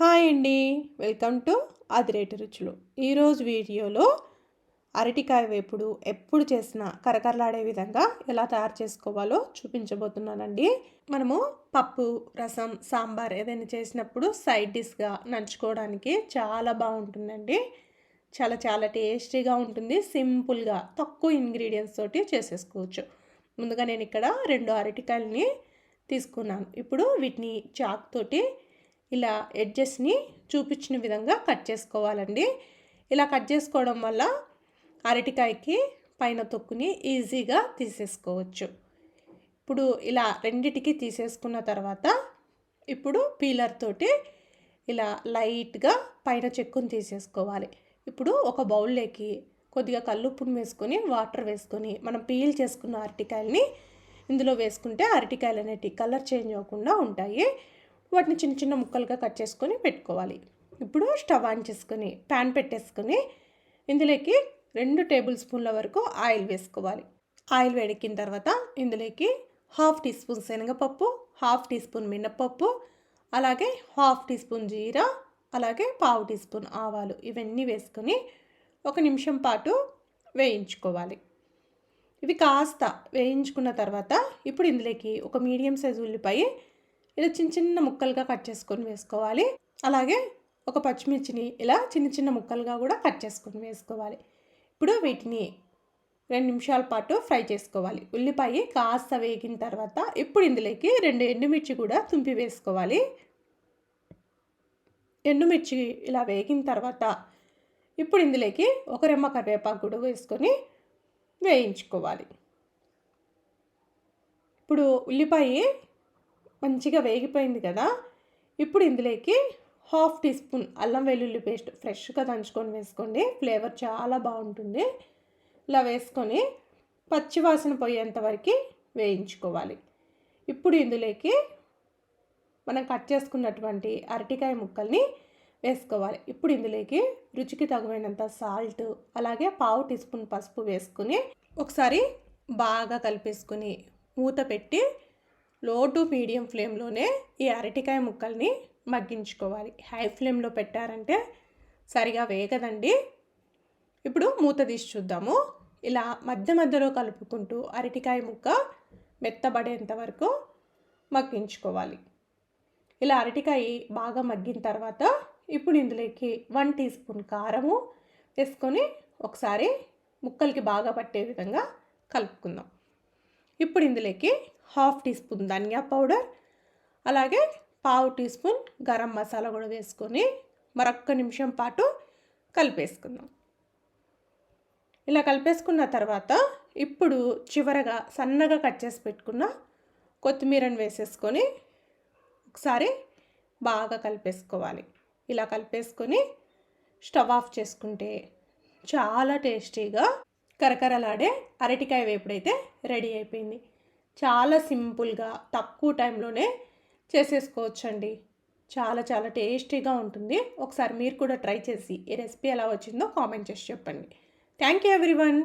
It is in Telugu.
హాయ్ అండి, వెల్కమ్ టు ఆదిరేటి రుచులు. ఈరోజు వీడియోలో అరటికాయ వేపుడు ఎప్పుడు చేసినా కరకరలాడే విధంగా ఎలా తయారు చేసుకోవాలో చూపించబోతున్నానండి. మనము పప్పు, రసం, సాంబార్ ఏదైనా చేసినప్పుడు సైడ్ డిష్గా నంచుకోవడానికి చాలా బాగుంటుందండి. చాలా చాలా టేస్టీగా ఉంటుంది. సింపుల్గా తక్కువ ఇంగ్రీడియంట్స్ తోటి చేసేసుకోవచ్చు. ముందుగా నేను ఇక్కడ 2 అరటికాయలని తీసుకున్నాను. ఇప్పుడు వీటిని చాక్ తోటి ఇలా ఎడ్జెస్ని చూపించిన విధంగా కట్ చేసుకోవాలండి. ఇలా కట్ చేసుకోవడం వల్ల అరటికాయకి పైన తొక్కుని ఈజీగా తీసేసుకోవచ్చు. ఇప్పుడు ఇలా రెండిటికి తీసేసుకున్న తర్వాత ఇప్పుడు పీలర్ తోటి ఇలా లైట్గా పైన చెక్కుని తీసేసుకోవాలి. ఇప్పుడు ఒక బౌల్లోకి కొద్దిగా కల్లుప్పును వేసుకొని వాటర్ వేసుకొని మనం పీల్ చేసుకున్న అరటికాయలని ఇందులో వేసుకుంటే అరటికాయలు అనేటివి కలర్ చేంజ్ అవ్వకుండా ఉంటాయి. వాటిని చిన్న చిన్న ముక్కలుగా కట్ చేసుకొని పెట్టుకోవాలి. ఇప్పుడు స్టవ్ ఆన్ చేసుకొని ప్యాన్ పెట్టేసుకొని ఇందులోకి 2 టేబుల్ స్పూన్ల వరకు ఆయిల్ వేసుకోవాలి. ఆయిల్ వేడెక్కిన తర్వాత ఇందులోకి 1/2 టీ స్పూన్ శనగపప్పు, 1/2 టీ స్పూన్ మినపప్పు, అలాగే 1/2 టీ స్పూన్ జీరా, అలాగే 1/2 టీ స్పూన్ ఆవాలు ఇవన్నీ వేసుకొని 1 నిమిషం పాటు వేయించుకోవాలి. ఇవి కాస్త వేయించుకున్న తర్వాత ఇప్పుడు ఇందులోకి ఒక మీడియం సైజు ఉల్లిపాయ ఇలా చిన్న చిన్న ముక్కలుగా కట్ చేసుకొని వేసుకోవాలి. అలాగే ఒక పచ్చిమిర్చిని ఇలా చిన్న చిన్న ముక్కలుగా కూడా కట్ చేసుకొని వేసుకోవాలి. ఇప్పుడు వీటిని 2 నిమిషాల పాటు ఫ్రై చేసుకోవాలి. ఉల్లిపాయ కాస్త వేగిన తర్వాత ఇప్పుడు ఇందులోకి 2 ఎండుమిర్చి కూడా తుంపి వేసుకోవాలి. ఎండుమిర్చి ఇలా వేగిన తర్వాత ఇప్పుడు ఇందులోకి 1 రెమ్మ కరివేపాకు కూడా వేసుకొని వేయించుకోవాలి. ఇప్పుడు ఉల్లిపాయ మంచిగా వేగిపోయింది కదా. ఇప్పుడు ఇందులోకి 1/2 టీ స్పూన్ అల్లం వెల్లుల్లి పేస్ట్ ఫ్రెష్గా దంచుకొని వేసుకోండి. ఫ్లేవర్ చాలా బాగుంటుంది. ఇలా వేసుకొని పచ్చివాసన పోయేంత వరకు వేయించుకోవాలి. ఇప్పుడు ఇందులోకి మనం కట్ చేసుకున్నటువంటి అరటికాయ ముక్కల్ని వేసుకోవాలి. ఇప్పుడు ఇందులోకి రుచికి తగినంత సాల్ట్, అలాగే 1/2 టీ స్పూన్ పసుపు వేసుకొని ఒకసారి బాగా కలిపేసుకొని మూత పెట్టి లో టు మీడియం ఫ్లేమ్లోనే ఈ అరటికాయ ముక్కల్ని మగ్గించుకోవాలి. హై ఫ్లేమ్లో పెట్టారంటే సరిగా వేగదండి. ఇప్పుడు మూత తీసి చూద్దాము. ఇలా మధ్య మధ్యలో కలుపుకుంటూ అరటికాయ ముక్క మెత్తబడేంత వరకు మగ్గించుకోవాలి. ఇలా అరటికాయ బాగా మగ్గిన తర్వాత ఇప్పుడు ఇందులోకి 1 టీ స్పూన్ కారము వేసుకొని ఒకసారి ముక్కలకి బాగా పట్టే విధంగా కలుపుకుందాం. ఇప్పుడు ఇందులోకి 1/2 టీ స్పూన్ ధనియా పౌడర్, అలాగే 1/2 టీ స్పూన్ గరం మసాలా కూడా వేసుకొని మరొక నిమిషం పాటు కలిపేసుకుందాం. ఇలా కలిపేసుకున్న తర్వాత ఇప్పుడు చివరగా సన్నగా కట్ చేసి పెట్టుకున్న కొత్తిమీరని వేసేసుకొని ఒకసారి బాగా కలిపేసుకోవాలి. ఇలా కలిపేసుకొని స్టవ్ ఆఫ్ చేసుకుంటే చాలా టేస్టీగా కరకరలాడే అరటికాయ వేపుడైతే రెడీ అయిపోయింది. చాలా సింపుల్గా తక్కువ టైంలోనే చేసేసుకోవచ్చండి. చాలా చాలా టేస్టీగా ఉంటుంది. ఒకసారి మీరు కూడా ట్రై చేసి ఈ రెసిపీ ఎలా వచ్చిందో కామెంట్ చేసి చెప్పండి. Thank you everyone.